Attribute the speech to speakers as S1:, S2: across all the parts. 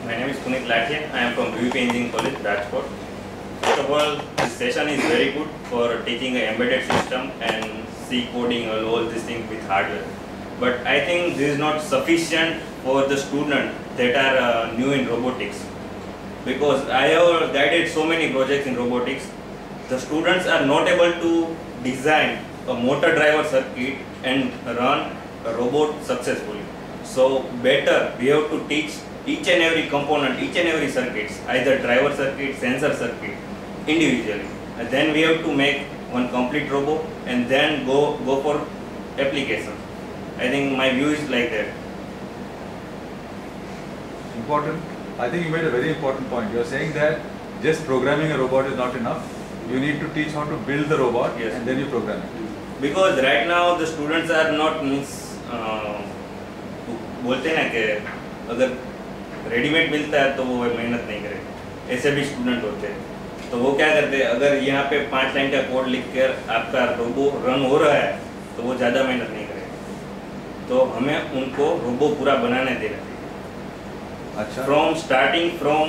S1: My name is Puneet Lathia. I am from VP Engineering College, Rajkot. First of all, this session is very good for teaching an embedded system and C coding and all these things with hardware. But I think this is not sufficient for the student that are new in robotics. Because I have guided so many projects in robotics, the students are not able to design a motor driver circuit and run a robot successfully. So better we have to teach each and every component, each and every circuits, either driver circuit, sensor circuit, individually. And then we have to make one complete robot and then go for application. I think my view is like that.
S2: Important. I think you made a very important point. You are saying that just programming a robot is not enough. You need to teach how to build the robot,
S1: yes,
S2: and then you program it.
S1: Because right now the students are not बोलते हैं ना कि अगर readymade मिलता है तो वो मेहनत नहीं करे, ऐसे भी स्टूडेंट होते हैं। तो वो क्या करते हैं, अगर यहाँ पे 5 लाइन का कोड लिख कर आपका रोबो रन हो रहा है तो वो ज़्यादा मेहनत नहीं करेगा। तो हमें उनको रोबो पूरा बनाने देना चाहिए।
S2: अच्छा।
S1: From starting from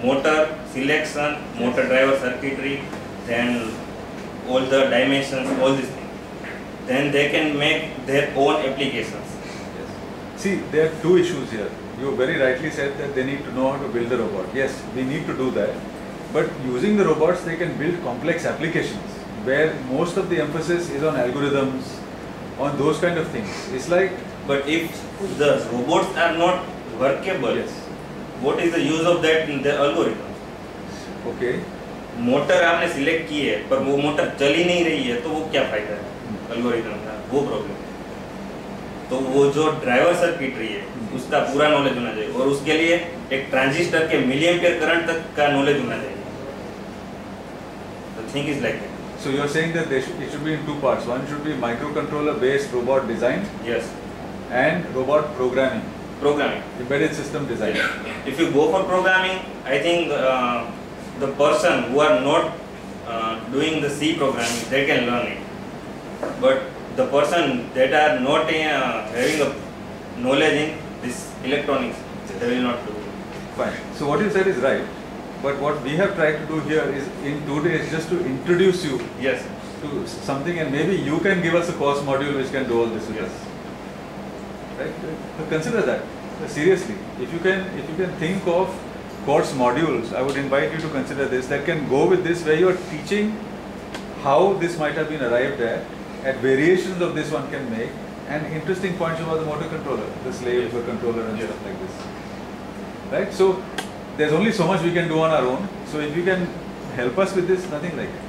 S1: motor selection, motor driver circuitry, then all the dimensions, all these things. Then they can make their own applications.
S2: See, there are two issues here. You very rightly said that they need to know how to build the robot. Yes, we need to do that. But using the robots, they can build complex applications where most of the emphasis is on algorithms, on those kind of things. It's like,
S1: but if the robots are not workable,
S2: yes,
S1: what is the use of that in the algorithm?
S2: Okay.
S1: Motor आपने select की है पर वो motor चल ही नहीं रही है तो वो क्या फायदा है एल्गोरिथम का, वो प्रॉब्लम है। तो वो जो ड्राइवर सर्किटरी है उसका पूरा नॉलेज होना चाहिए और उसके लिए एक ट्रांजिस्टर के मिलीएम्पियर करंट तक का नॉलेज होना चाहिए। The thing is like that.
S2: So you are saying that it should be in two parts. One should be microcontroller based robot design.
S1: Yes.
S2: And robot programming.
S1: Programming.
S2: Embedded system design.
S1: If you go for programming, I think the person who are not doing the C programming, they can learn it. But the person that are not having a knowledge in this electronics, they will not do it.
S2: Fine. So what you said is right. But what we have tried to do here is in 2 days just to introduce you,
S1: yes,
S2: to something, and maybe you can give us a course module which can do all this with
S1: yes,
S2: us. Right? So consider that. Seriously. If you can think of course modules, I would invite you to consider this, that can go with this, where you are teaching how this might have been arrived at variations of this one can make, and interesting points about the motor controller, the slave controller and stuff like this. Right? So there's only so much we can do on our own. So if you can help us with this, nothing like it.